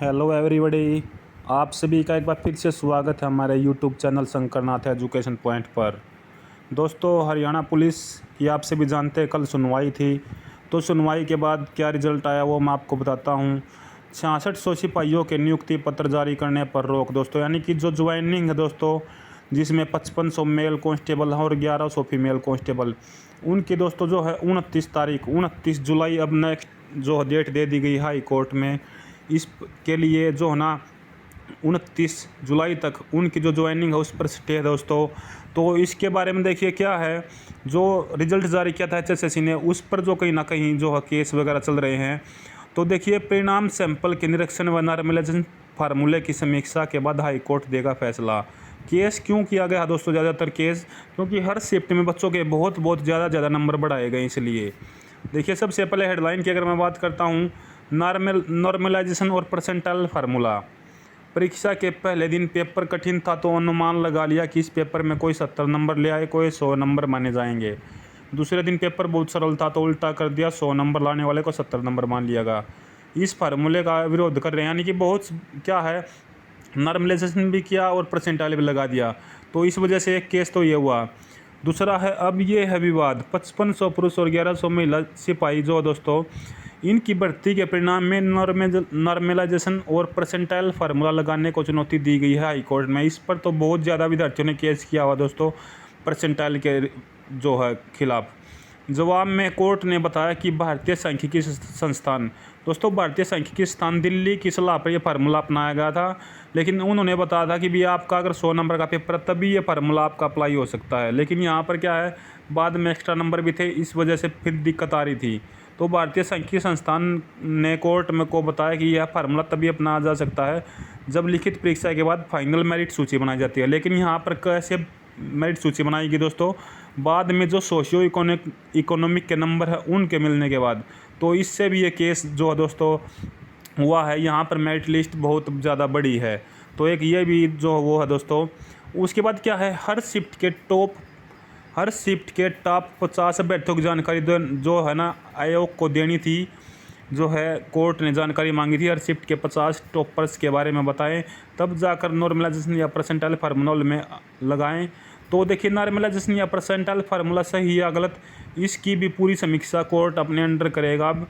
Hello everybody, आप सभी का एक बार फिर से स्वागत है हमारे YouTube channel Shankarnath education point पर। दोस्तों, हरियाणा पुलिस की आप सभी जानते हैं कल सुनवाई थी। तो सुनवाई के बाद क्या रिज़ल्ट आया वो मैं आपको बताता हूँ। 6600 सिपाहियों के नियुक्ति पत्र जारी करने पर रोक दोस्तों, यानी कि जो ज्वाइनिंग है दोस्तों, जिसमें 5500 मेल कांस्टेबल हैं और 1100 फीमेल कांस्टेबल, उनकी दोस्तों जो है 29 जुलाई अब नेक्स्ट जो डेट दे दी गई हाई कोर्ट में। इसके लिए जो है ना 29 जुलाई तक उनकी जो ज्वाइनिंग है उस पर स्टे है दोस्तों। तो इसके बारे में देखिए क्या है, जो रिज़ल्ट जारी किया था एचएसएससी ने, उस पर जो कहीं ना कहीं जो है केस वगैरह चल रहे हैं। तो देखिए, परिणाम सैंपल के निरीक्षण व नॉर्मलाइजेशन फार्मूले की समीक्षा के बाद हाई कोर्ट देगा फैसला। केस क्यों किया गया दोस्तों, ज़्यादातर केस क्योंकि हर शिफ्ट में बच्चों के बहुत ज़्यादा नंबर बढ़ाए गए, इसलिए देखिए सबसे पहले हेडलाइन की अगर मैं बात करता हूँ, नॉर्मलाइजेशन और परसेंटाइल फार्मूला। परीक्षा के पहले दिन पेपर कठिन था तो अनुमान लगा लिया कि इस पेपर में कोई 70 नंबर ले आए, कोई 100 नंबर माने जाएंगे। दूसरे दिन पेपर बहुत सरल था तो उल्टा कर दिया, 100 नंबर लाने वाले को 70 नंबर मान लिया गया। इस फार्मूले का विरोध कर रहे हैं, यानी कि बहुत क्या है, नॉर्मलाइजेशन भी किया और परसेंटाइल भी लगा दिया। तो इस वजह से एक केस तो ये हुआ। दूसरा है, अब ये है विवाद, 5500 पुरुष और 1100 महिला सिपाही जो दोस्तों, इनकी भर्ती के परिणाम में नॉर्मलाइजेशन और परसेंटाइल फार्मूला लगाने को चुनौती दी गई है हाई कोर्ट में। इस पर तो बहुत ज़्यादा विद्यार्थियों ने केस किया हुआ दोस्तों, परसेंटाइल के जो है खिलाफ। जवाब में कोर्ट ने बताया कि भारतीय सांख्यिकी संस्थान, दोस्तों भारतीय सांख्यिकी संस्थान दिल्ली की सलाह पर यह फार्मूला अपनाया गया था, लेकिन उन्होंने बताया था कि भी आपका अगर 100 नंबर का पेपर है तभी ये फार्मूला आपका अप्लाई हो सकता है। लेकिन यहाँ पर क्या है, बाद में एक्स्ट्रा नंबर भी थे, इस वजह से फिर दिक्कत आ रही थी। तो भारतीय सांख्यिकी संस्थान ने कोर्ट में को बताया कि यह फार्मूला तभी अपनाया जा सकता है जब लिखित परीक्षा के बाद फाइनल मेरिट सूची बनाई जाती है। लेकिन यहाँ पर कैसे मेरिट सूची बनाएगी दोस्तों, बाद में जो सोशियो इकोनॉमिक के नंबर है उनके मिलने के बाद। तो इससे भी ये केस जो है दोस्तों हुआ है, यहाँ पर मेरिट लिस्ट बहुत ज़्यादा बड़ी है। तो एक ये भी जो वो है दोस्तों। उसके बाद क्या है, हर शिफ्ट के टॉप 50 अभ्यर्थियों की जानकारी जो है ना आयोग को देनी थी। जो है कोर्ट ने जानकारी मांगी थी, हर शिफ्ट के 50 टॉपर्स के बारे में बताएं, तब जाकर नॉर्मलाइजेशन या परसेंटाइल फार्मूला में लगाएं। तो देखिए, नॉर्मलाइजेशन या परसेंटाइल फार्मूला सही या गलत, इसकी भी पूरी समीक्षा कोर्ट अपने अंडर करेगा। अब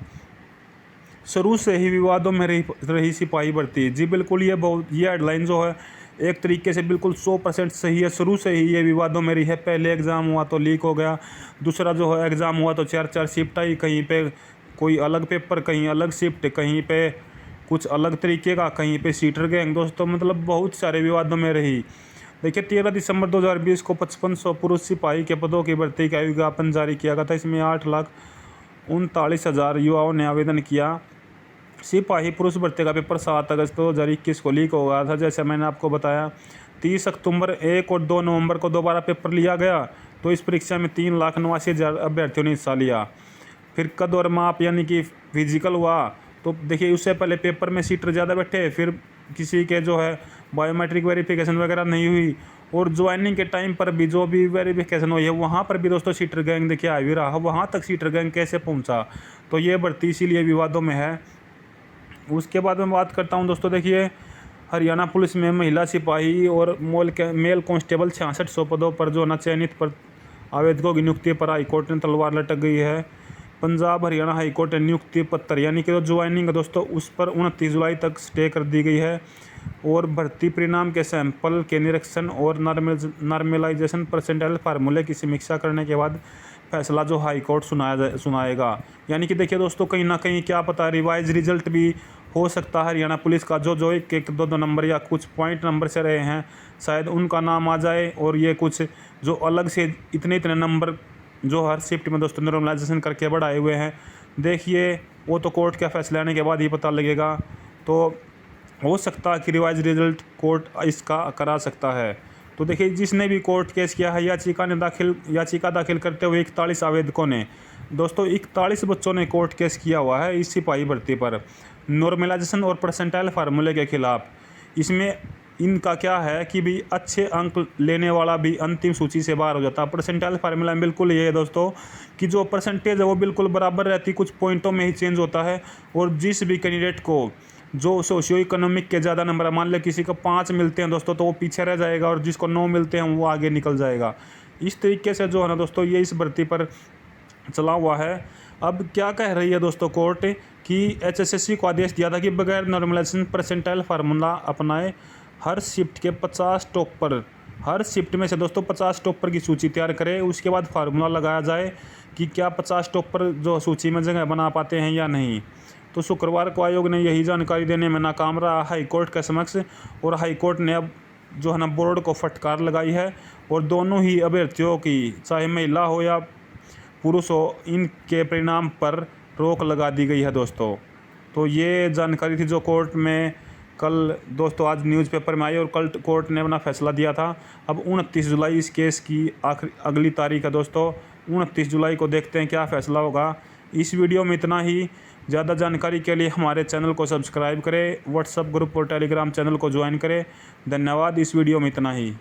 शुरू से ही विवादों में रही सिपाही भर्ती, जी बिल्कुल, ये हेडलाइन जो है एक तरीके से बिल्कुल 100% सही है। शुरू से ही ये विवादों में रही है। पहले एग्ज़ाम हुआ तो लीक हो गया, दूसरा जो है एग्ज़ाम हुआ तो 4 शिफ्ट आई, कहीं पे कोई अलग पेपर, कहीं अलग शिफ्ट, कहीं पे कुछ अलग तरीके का, कहीं पे सीटर गैंग दोस्तों, मतलब बहुत सारे विवादों में रही। देखिए, 13 दिसंबर 2020 को 5500 पुरुष सिपाही के पदों की भर्ती का विज्ञापन जारी किया गया था। इसमें 8,39,000 युवाओं ने आवेदन किया। सिपाही पुरुष भर्ती का पेपर 7 अगस्त 2021 को लीक हो गया था, जैसे मैंने आपको बताया। 30 अक्टूबर 1 और 2 नवंबर को दोबारा पेपर लिया गया। तो इस परीक्षा में 3,89,000 अभ्यर्थियों ने हिस्सा लिया। फिर कद और माप यानी कि फिजिकल हुआ। तो देखिए, उससे पहले पेपर में सीटर ज़्यादा बैठे, फिर किसी के जो है बायोमेट्रिक वेरिफिकेशन वगैरह नहीं हुई, और ज्वाइनिंग के टाइम पर भी जो भी वेरिफिकेशन हुई है वहाँ पर भी दोस्तों सीटर गैंग देखिए आ भी रहा। वहाँ तक सीटर गैंग कैसे पहुँचा, तो ये भर्ती इसीलिए विवादों में है। उसके बाद मैं बात करता हूँ दोस्तों, देखिए हरियाणा पुलिस में महिला सिपाही और मेल कांस्टेबल 6600 पदों पर जो न चयनित पर आवेदकों की नियुक्ति पर हाईकोर्ट ने तलवार लटक गई है। पंजाब हरियाणा हाईकोर्ट ने नियुक्ति पत्र यानी कि जो ज्वाइनिंग है दोस्तों, उस पर 29 जुलाई तक स्टे कर दी गई है। और भर्ती परिणाम के सैंपल के निरीक्षण और नॉर्मलाइजेशन परसेंटाइल फार्मूले की समीक्षा करने के बाद फैसला जो हाई कोर्ट सुनाएगा। यानी कि देखिए दोस्तों, कहीं ना कहीं क्या पता रिवाइज रिजल्ट भी हो सकता है हरियाणा पुलिस का, जो 1-2 नंबर या कुछ पॉइंट नंबर से रहे हैं, शायद उनका नाम आ जाए। और ये कुछ जो अलग से इतने नंबर जो हर शिफ्ट में दोस्तों नॉर्मलाइजेशन करके बढ़ाए हुए हैं, देखिए वो तो कोर्ट का फैसला आने के बाद ही पता लगेगा। तो हो सकता है कि रिवाइज रिजल्ट कोर्ट इसका करा सकता है। तो देखिए, जिसने भी कोर्ट केस किया है, याचिका दाखिल करते हुए 41 आवेदकों ने दोस्तों, 41 बच्चों ने कोर्ट केस किया हुआ है इस सिपाही भर्ती पर नॉर्मलाइजेशन और परसेंटाइल फार्मूले के खिलाफ। इसमें इनका क्या है कि भी अच्छे अंक लेने वाला भी अंतिम सूची से बाहर हो जाता है। परसेंटाइल फार्मूला में बिल्कुल ये है दोस्तों कि जो परसेंटेज है वो बिल्कुल बराबर रहती, कुछ पॉइंटों में ही चेंज होता है। और जिस भी कैंडिडेट को जो सोशियो इकोनॉमिक के ज़्यादा नंबर है, मान लें किसी को 5 मिलते हैं दोस्तों तो वो पीछे रह जाएगा, और जिसको 9 मिलते हैं वो आगे निकल जाएगा। इस तरीके से जो है ना दोस्तों ये इस भर्ती पर चला हुआ है। अब क्या कह रही है दोस्तों कोर्ट कि एचएसएससी को आदेश दिया था कि बगैर नॉर्मलाइजेशन परसेंटाइल फार्मूला अपनाए हर शिफ्ट के 50 टॉपर, हर शिफ्ट में से दोस्तों 50 टॉपर की सूची तैयार करे, उसके बाद फार्मूला लगाया जाए कि क्या 50 टॉपर जो सूची में जगह बना पाते हैं या नहीं। तो शुक्रवार को आयोग ने यही जानकारी देने में नाकाम रहा हाईकोर्ट के समक्ष, और हाईकोर्ट ने अब जो है ना बोर्ड को फटकार लगाई है, और दोनों ही अभ्यर्थियों की, चाहे महिला हो या पुरुष हो, इनके परिणाम पर रोक लगा दी गई है दोस्तों। तो ये जानकारी थी जो कोर्ट में कल दोस्तों आज न्यूज़पेपर में आई, और कल कोर्ट ने अपना फैसला दिया था। अब 29 जुलाई इस केस की अगली तारीख है दोस्तों। 29 जुलाई को देखते हैं क्या फ़ैसला होगा। इस वीडियो में इतना ही। ज़्यादा जानकारी के लिए हमारे चैनल को सब्सक्राइब करें, व्हाट्सएप ग्रुप और टेलीग्राम चैनल को ज्वाइन करें। धन्यवाद। इस वीडियो में इतना ही।